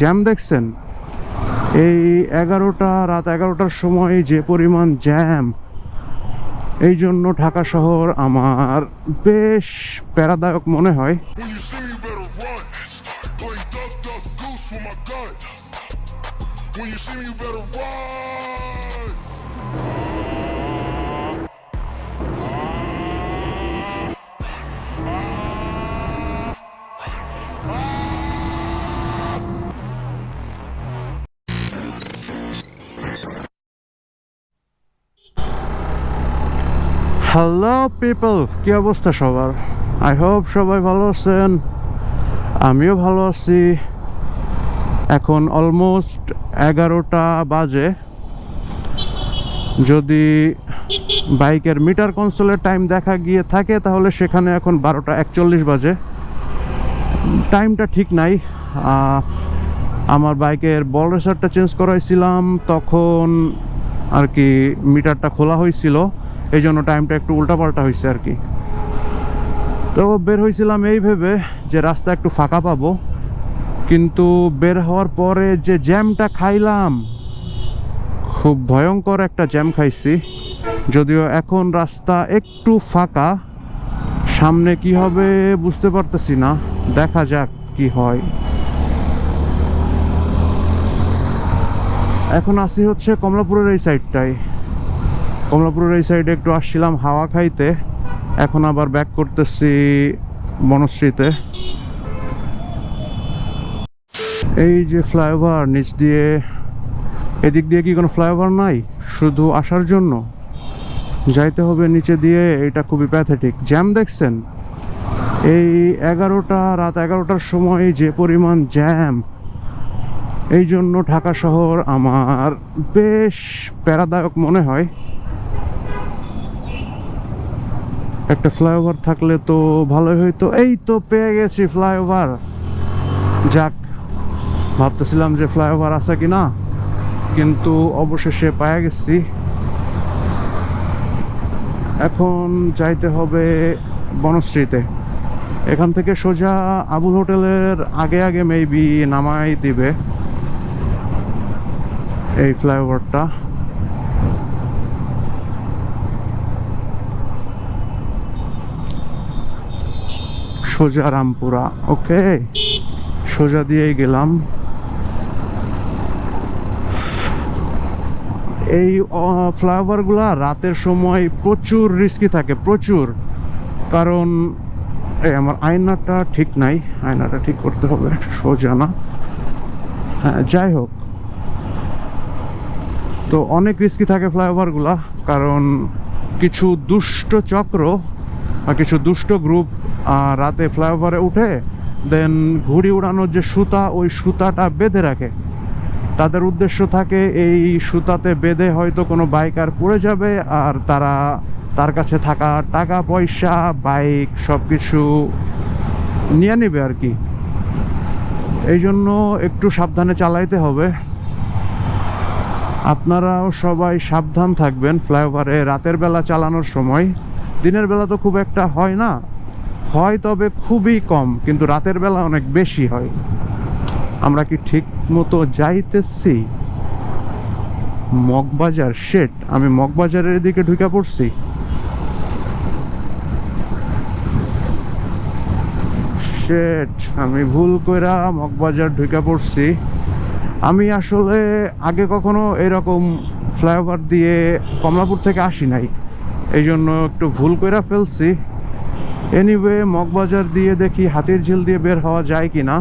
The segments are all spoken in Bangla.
জ্যাম দেখছেন? এই রাত 11টার সময় যে পরিমাণ জ্যাম, এই জন্য ঢাকা শহর আমার বেশ প্যারাদায়ক মনে হয়। হ্যালো পিপল, কি অবস্থা সবার? আই হোপ সবাই ভালো আছেন, আমিও ভালো আছি। এখন অলমোস্ট 11টা বাজে। যদি বাইকের মিটার কনসোলের টাইম দেখা গিয়ে থাকে তাহলে সেখানে এখন 12টা 41 বাজে। টাইমটা ঠিক নাই। আমার বাইকের বল রেসারটা চেঞ্জ করাইছিলাম, তখন আর কি মিটারটা খোলা হয়েছিল, এই জন্য টাইমটা একটু উল্টাপাল্টা হয়েছে আর কি। তো বের হয়েছিলাম এই ভেবে যে রাস্তা একটু ফাঁকা পাবো, কিন্তু বের হওয়ার পরে যে জ্যামটা খাইলাম, খুব ভয়ঙ্কর একটা জ্যাম খাইছি। যদিও এখন রাস্তা একটু ফাঁকা, সামনে কি হবে বুঝতে পারতেছি না, দেখা যাক কি হয়। এখন আসি হচ্ছে কমলাপুরের এই সাইডটায়। কমলাপুরের এই সাইডে একটু আসছিলাম হাওয়া খাইতে, এখন আবার ব্যাক করতেছি বনশ্রীতে। এই যে ফ্লাইওভার নিচ দিয়ে, এদিক দিয়ে কি কোনো ফ্লাইওভার নাই? শুধু আসার জন্য যাইতে হবে নিচে দিয়ে। এটা খুবই প্যাথেটিক। জ্যাম দেখছেন? এই রাত 11টার সময় যে পরিমাণ জ্যাম, এই জন্য ঢাকা শহর আমার বেশ প্যারাদায়ক মনে হয়। একটা ফ্লাইওভার থাকলে তো ভালোই হইতো। এই তো পেয়ে গেছি ফ্লাইওভার। যাক, ভাবতেছিলাম যে ফ্লাইওভার আছে কিনা, কিন্তু অবশেষে পেয়ে গেছি। এখন যাইতে হবে বনশ্রীতে। এখান থেকে সোজা আবুল হোটেলের আগে আগে মেবি নামাই দিবে এই ফ্লাইওভারটা। সোজা রামপুরা, ওকে, সোজা দিয়েই গেলাম। এই ফ্লাইওভারগুলা রাতের সময় প্রচুর রিস্কি থাকে, প্রচুর। কারণ এই আমার আয়নাটা ঠিক নাই, আয়নাটা ঠিক করতে হবে, সোজা না। হ্যাঁ, যাই হোক, তো অনেক রিস্কি থাকে ফ্লাইওভারগুলা। কারণ কিছু দুষ্ট চক্র বা কিছু দুষ্ট গ্রুপ রাতে ফ্লাইওভারে উঠে দেন ঘুড়ি উড়ানোর যে সুতা, ওই সুতাটা বেঁধে রাখে। তাদের উদ্দেশ্য থাকে এই সুতাতে বেঁধে হয়তো কোনো বাইকার পড়ে যাবে, আর তার কাছে থাকা টাকা পয়সা, বাইক সব কিছু নিয়ে নেবে আর কি। এই জন্য একটু সাবধানে চালাইতে হবে। আপনারাও সবাই সাবধান থাকবেন ফ্লাইওভারে রাতের বেলা চালানোর সময়। দিনের বেলা তো খুব একটা হয় না, হয় তবে খুবই কম, কিন্তু রাতের বেলা অনেক বেশি হয়। আমরা কি ঠিক মতো যাইতেছি? মগবাজার, শেট, আমি মগবাজারের দিকে ঢুকে পড়ছি। শেট, আমি ভুল কইরা মগবাজার ঢুকে পড়ছি। আমি আসলে আগে কখনো এরকম ফ্লাইওভার দিয়ে কমলাপুর থেকে আসি নাই, এই জন্য একটু ভুল কইরা ফেলছি। এনিওয়ে, মগবাজার দিয়ে দেখি হাতির ঝিল দিয়ে বের হওয়া যায় কিনা।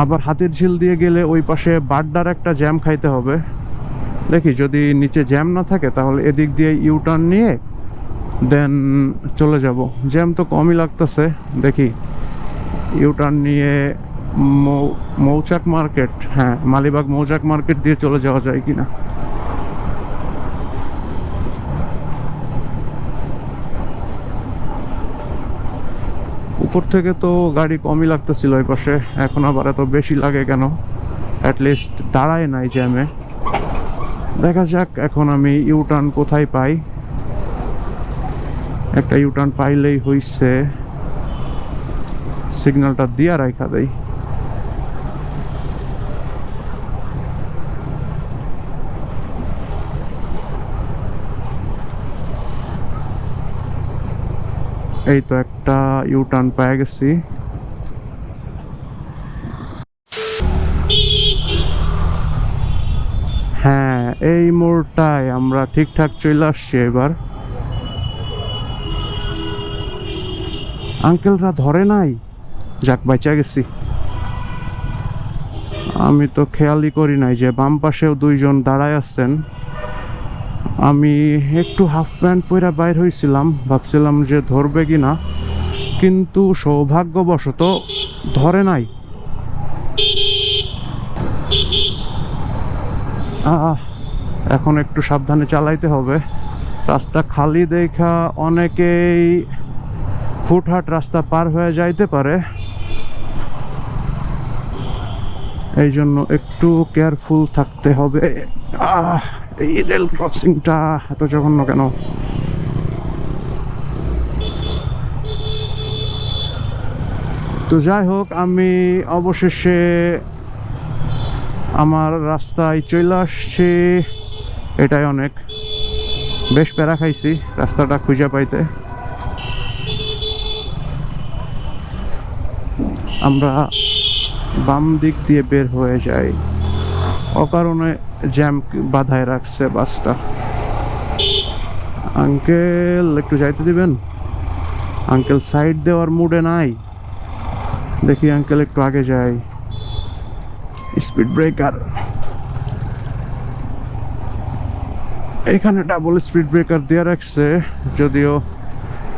আবার হাতির ঝিল দিয়ে গেলে ওই পাশে বাড্ডার একটা জ্যাম খাইতে হবে। দেখি যদি নিচে জ্যাম না থাকে তাহলে এদিক দিয়ে ইউটার্ন নিয়ে দেন চলে যাব। জ্যাম তো কমই লাগতেছে, দেখি ইউটার্ন নিয়ে মৌচাক মার্কেট, হ্যাঁ মালিবাগ মৌচাক মার্কেট দিয়ে চলে যাওয়া যায় কিনা। উপর থেকে তো গাড়ি কমই লাগতেছিল ওই পাশে, এখন আবার এত বেশি লাগে কেন? অ্যাটলিস্ট দাঁড়ায় নাই জ্যামে। দেখা যাক এখন আমি ইউটার্ন কোথায় পাই। একটা ইউটার্ন পাইলেই হইছে, সিগন্যালটা দিয়া রাখা দেই। এই তো একটা ইউটার্ন পেয়ে গেছি। হ্যাঁ, এই মোড়টায় আমরা ঠিকঠাক চলে আসছি এবার। আঙ্কেলরা ধরে নাই, যাক বাঁচা গেছি। আমি তো খেয়ালই করি নাই যে বাম পাশেও দুইজন দাঁড়ায় আছেন। আমি একটু হাফ প্যান্ট পরে বাইর হয়েছিলাম, ভাবছিলাম যে ধরবে কি না, কিন্তু সৌভাগ্যবশত ধরে নাই। এখন একটু সাবধানে চালাইতে হবে। রাস্তা খালি দেখা অনেকেই ফুটহাট রাস্তা পার হয়ে যাইতে পারে, এই জন্য একটু কেয়ারফুল থাকতে হবে। এই রেল ক্রসিংটা এত জঘন্য কেন? তো যাই হোক, আমি অবশেষে আমার রাস্তায় চলে আসছি। এটাই অনেক, বেশ প্যারা খাইছি রাস্তাটা খুঁজে পাইতে। আমরা বাম দিক দিয়ে বের হয়ে যাই, অকারণে জ্যাম বাধায় রাখছে বাসটা। আঙ্কেল একটু যাইতে দিবেন? আঙ্কেল সাইড দেওয়ার মুডে নাই। দেখি আঙ্কেল একটু আগে যাই। স্পিড ব্রেকার, এখানে ডাবল স্পিড ব্রেকার দিয়ে রাখছে, যদিও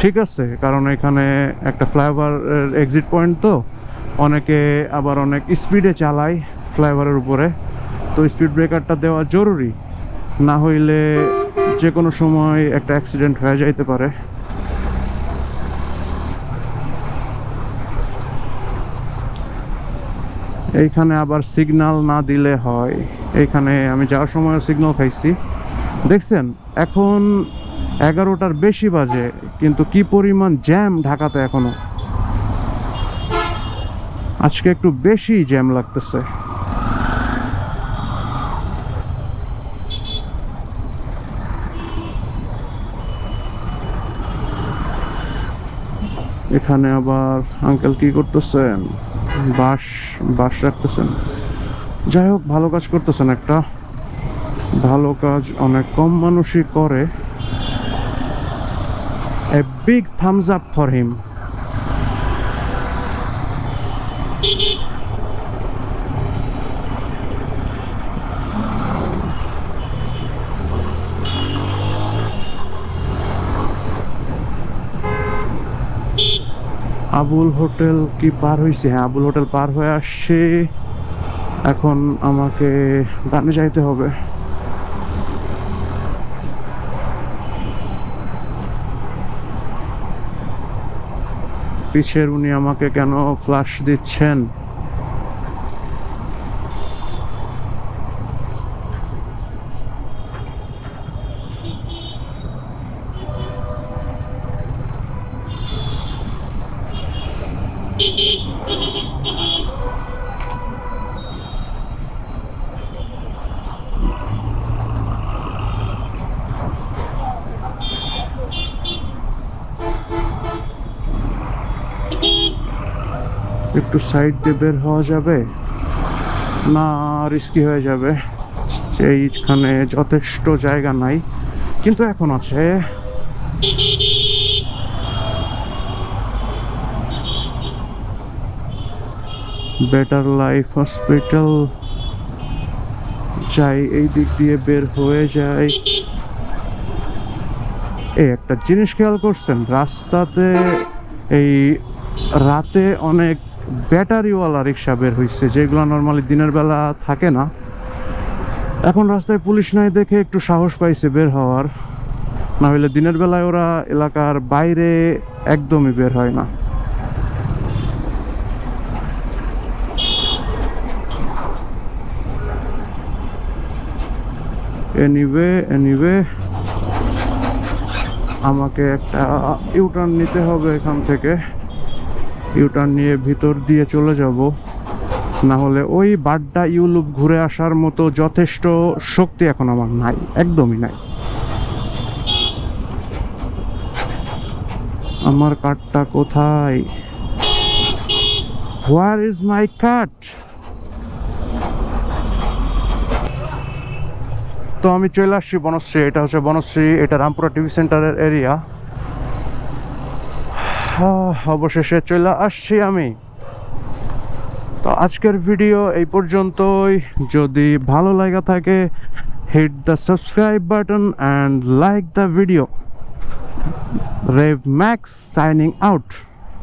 ঠিক আছে, কারণ এখানে একটা ফ্লাইওভার এক্সিট পয়েন্ট, তো অনেকে আবার অনেক স্পিডে চালায় ফ্লাইওভারের উপরে, তো স্পিড ব্রেকারটা দেওয়া জরুরি, না হইলে যে কোনো সময় একটা অ্যাক্সিডেন্ট হয়ে যাইতে পারে। এইখানে আবার সিগন্যাল না দিলে হয়। এইখানে আমি যাওয়ার সময় সিগন্যাল খাইছি, দেখছেন? এখন 11টার বেশি বাজে, কিন্তু কি পরিমাণ জ্যাম ঢাকাতে এখনো। আজকে একটু বেশি জ্যাম লাগতেছে। এখানে আবার আঙ্কেল কি করতেছেন? বাস রাখতেছেন। যাই হোক, ভালো কাজ করতেছেন। একটা ভালো কাজ অনেক কম মানুষই করে। A big thumbs up for him. Abul hotel কি পার হয়েছে? হ্যাঁ, আবুল হোটেল পার হয়ে আসছে। এখন আমাকে ডানে যাইতে হবে। পিছের উনি আমাকে কেন ফ্ল্যাশ দিচ্ছেন? একটু সাইড দিয়ে বের হওয়া যাবে না? রিস্কি হয়ে যাবে। এইখানে যথেষ্ট জায়গা নাই, কিন্তু এখন আছে। বেটার লাইফ হসপিটাল যাই, এই দিক দিয়ে বের হয়ে যায়। এই একটা জিনিস খেয়াল করছেন, রাস্তাতে এই রাতে অনেক ব্যাটারিওয়ালা রিক্সা বের হয়েছে, যেগুলো নর্মালি দিনের বেলা থাকে না। এখন রাস্তায় পুলিশ নাই দেখে একটু সাহস পাইছে বের হওয়ার, না হলে দিনের বেলায় ওরা এলাকার বাইরে একদমই বের হয় না। এনিওয়ে আমাকে একটা ইউটার্ন নিতে হবে এখান থেকে। ইউটার্ন নিয়ে ভিতর দিয়ে চলে যাব, না হলে ওই বাড্ডা ইউলুপ ঘুরে আসার মতো যথেষ্ট শক্তি এখন আমার নাই, একদমই নাই। আমার কার্ডটা কোথায়? Where is my card? তো আমি চলে আসছি বনশ্রী। এটা হচ্ছে বনশ্রী, এটা রামপুরা টিভি সেন্টারের এরিয়া। অবশেষে চলে আসছি আমি। তো আজকের ভিডিও এই পর্যন্তই। যদি ভালো লাগা থাকে, hit the subscribe button and like the video. RevMax signing out.